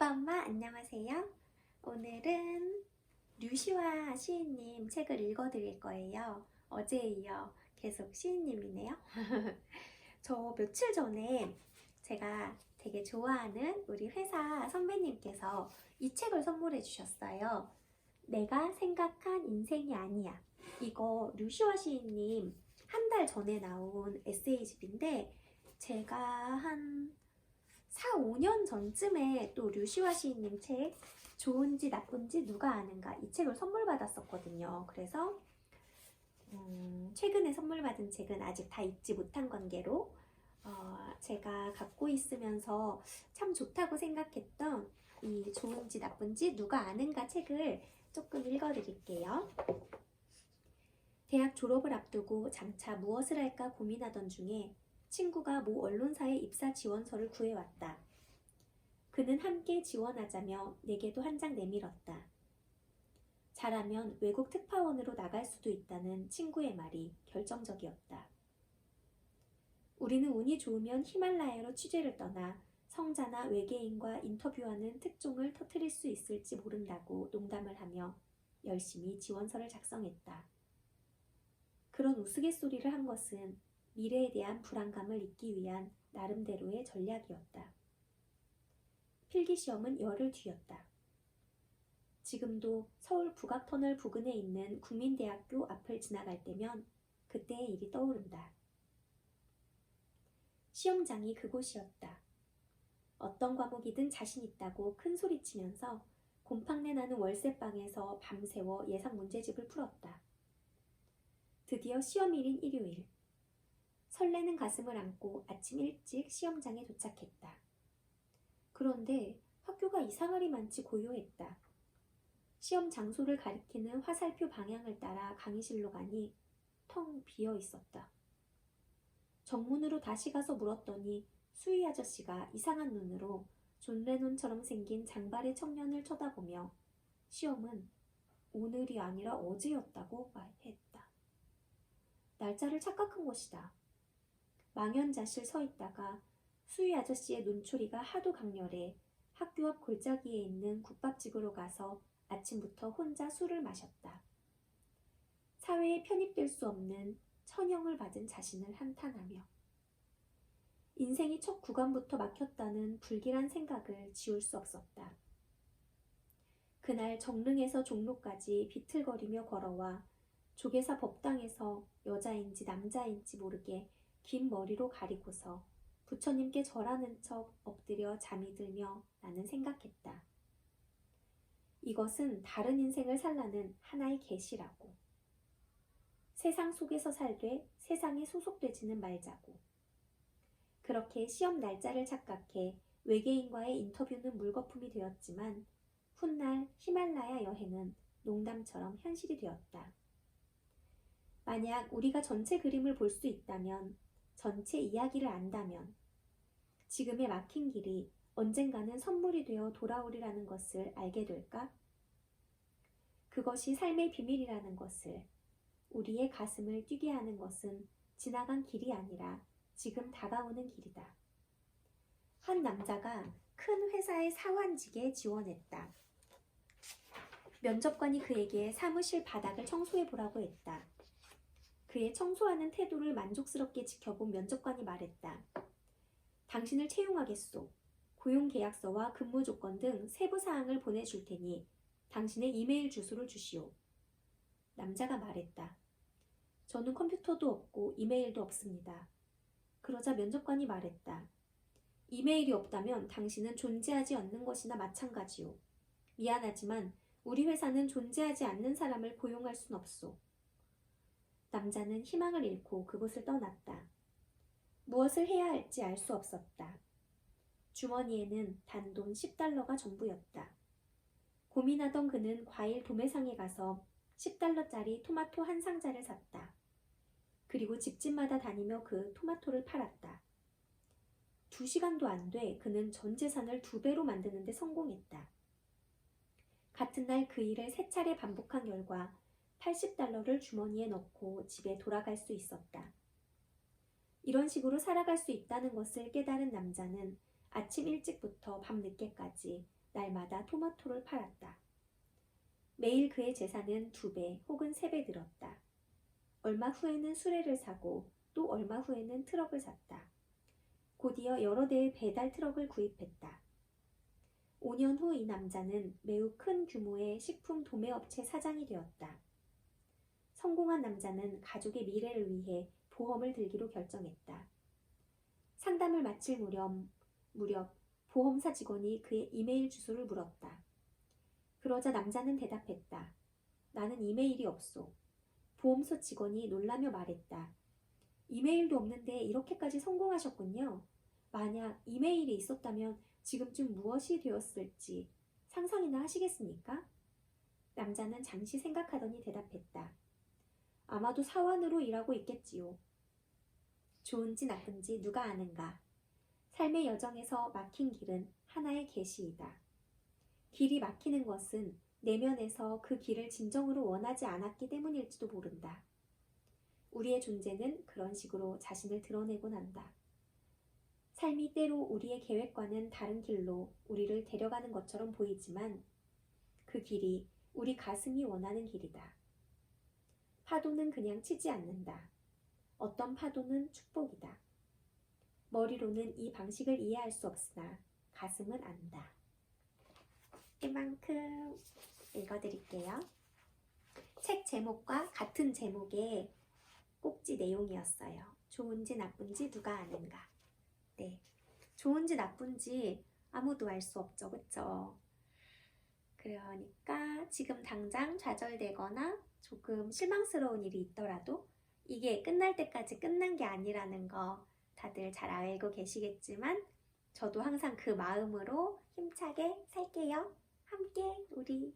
아빠, 엄마, 안녕하세요. 오늘은 류시화 시인님 책을 읽어드릴 거예요. 어제에 이어 계속 시인님이네요. 저 며칠 전에 제가 되게 좋아하는 우리 회사 선배님께서 이 책을 선물해 주셨어요. 내가 생각한 인생이 아니야. 이거 류시화 시인님 한 달 전에 나온 에세이집인데 제가 한 4, 5년 전쯤에 또 류시화 시인님 책 좋은지 나쁜지 누가 아는가 이 책을 선물 받았었거든요. 그래서 최근에 선물 받은 책은 아직 다 읽지 못한 관계로 제가 갖고 있으면서 참 좋다고 생각했던 이 좋은지 나쁜지 누가 아는가 책을 조금 읽어드릴게요. 대학 졸업을 앞두고 장차 무엇을 할까 고민하던 중에 친구가 모 언론사의 입사 지원서를 구해왔다. 그는 함께 지원하자며 내게도 한 장 내밀었다. 잘하면 외국 특파원으로 나갈 수도 있다는 친구의 말이 결정적이었다. 우리는 운이 좋으면 히말라야로 취재를 떠나 성자나 외계인과 인터뷰하는 특종을 터뜨릴 수 있을지 모른다고 농담을 하며 열심히 지원서를 작성했다. 그런 우스갯소리를 한 것은 미래에 대한 불안감을 잊기 위한 나름대로의 전략이었다. 필기시험은 열흘 뒤였다. 지금도 서울 북악터널 부근에 있는 국민대학교 앞을 지나갈 때면 그때의 일이 떠오른다. 시험장이 그곳이었다. 어떤 과목이든 자신 있다고 큰 소리치면서 곰팡내 나는 월세방에서 밤새워 예상 문제집을 풀었다. 드디어 시험일인 일요일. 설레는 가슴을 안고 아침 일찍 시험장에 도착했다. 그런데 학교가 이상하리 많지 고요했다. 시험 장소를 가리키는 화살표 방향을 따라 강의실로 가니 텅 비어 있었다. 정문으로 다시 가서 물었더니 수희 아저씨가 이상한 눈으로 존 레논처럼 생긴 장발의 청년을 쳐다보며 시험은 오늘이 아니라 어제였다고 말했다. 날짜를 착각한 것이다. 망연자실 서 있다가 수희 아저씨의 눈초리가 하도 강렬해 학교 앞 골짜기에 있는 국밥집으로 가서 아침부터 혼자 술을 마셨다. 사회에 편입될 수 없는 천형을 받은 자신을 한탄하며 인생이 첫 구간부터 막혔다는 불길한 생각을 지울 수 없었다. 그날 정릉에서 종로까지 비틀거리며 걸어와 조계사 법당에서 여자인지 남자인지 모르게 긴 머리로 가리고서 부처님께 절하는 척 엎드려 잠이 들며 나는 생각했다. 이것은 다른 인생을 살라는 하나의 계시라고. 세상 속에서 살되 세상에 소속되지는 말자고. 그렇게 시험 날짜를 착각해 외계인과의 인터뷰는 물거품이 되었지만 훗날 히말라야 여행은 농담처럼 현실이 되었다. 만약 우리가 전체 그림을 볼 수 있다면, 전체 이야기를 안다면 지금의 막힌 길이 언젠가는 선물이 되어 돌아오리라는 것을 알게 될까? 그것이 삶의 비밀이라는 것을, 우리의 가슴을 뛰게 하는 것은 지나간 길이 아니라 지금 다가오는 길이다. 한 남자가 큰 회사의 사원직에 지원했다. 면접관이 그에게 사무실 바닥을 청소해보라고 했다. 그의 청소하는 태도를 만족스럽게 지켜본 면접관이 말했다. 당신을 채용하겠소. 고용계약서와 근무 조건 등 세부 사항을 보내줄 테니 당신의 이메일 주소를 주시오. 남자가 말했다. 저는 컴퓨터도 없고 이메일도 없습니다. 그러자 면접관이 말했다. 이메일이 없다면 당신은 존재하지 않는 것이나 마찬가지오. 미안하지만 우리 회사는 존재하지 않는 사람을 고용할 순 없소. 남자는 희망을 잃고 그곳을 떠났다. 무엇을 해야 할지 알 수 없었다. 주머니에는 단돈 10달러가 전부였다. 고민하던 그는 과일 도매상에 가서 10달러짜리 토마토 한 상자를 샀다. 그리고 집집마다 다니며 그 토마토를 팔았다. 2시간도 안 돼 그는 전 재산을 2배로 만드는 데 성공했다. 같은 날 그 일을 3차례 반복한 결과 80달러를 주머니에 넣고 집에 돌아갈 수 있었다. 이런 식으로 살아갈 수 있다는 것을 깨달은 남자는 아침 일찍부터 밤 늦게까지 날마다 토마토를 팔았다. 매일 그의 재산은 2배 혹은 3배 늘었다. 얼마 후에는 수레를 사고 또 얼마 후에는 트럭을 샀다. 곧이어 여러 대의 배달 트럭을 구입했다. 5년 후 이 남자는 매우 큰 규모의 식품 도매업체 사장이 되었다. 성공한 남자는 가족의 미래를 위해 보험을 들기로 결정했다. 상담을 마칠 무렵 보험사 직원이 그의 이메일 주소를 물었다. 그러자 남자는 대답했다. 나는 이메일이 없소. 보험소 직원이 놀라며 말했다. 이메일도 없는데 이렇게까지 성공하셨군요. 만약 이메일이 있었다면 지금쯤 무엇이 되었을지 상상이나 하시겠습니까? 남자는 잠시 생각하더니 대답했다. 아마도 사원으로 일하고 있겠지요. 좋은지 나쁜지 누가 아는가. 삶의 여정에서 막힌 길은 하나의 계시이다. 길이 막히는 것은 내면에서 그 길을 진정으로 원하지 않았기 때문일지도 모른다. 우리의 존재는 그런 식으로 자신을 드러내곤 한다. 삶이 때로 우리의 계획과는 다른 길로 우리를 데려가는 것처럼 보이지만 그 길이 우리 가슴이 원하는 길이다. 파도는 그냥 치지 않는다. 어떤 파도는 축복이다. 머리로는 이 방식을 이해할 수 없으나 가슴은 안다. 이만큼 읽어드릴게요. 책 제목과 같은 제목의 꼭지 내용이었어요. 좋은지 나쁜지 누가 아는가. 네, 좋은지 나쁜지 아무도 알 수 없죠. 그쵸? 그러니까 지금 당장 좌절되거나 조금 실망스러운 일이 있더라도 이게 끝날 때까지 끝난 게 아니라는 거 다들 잘 알고 계시겠지만 저도 항상 그 마음으로 힘차게 살게요. 함께 우리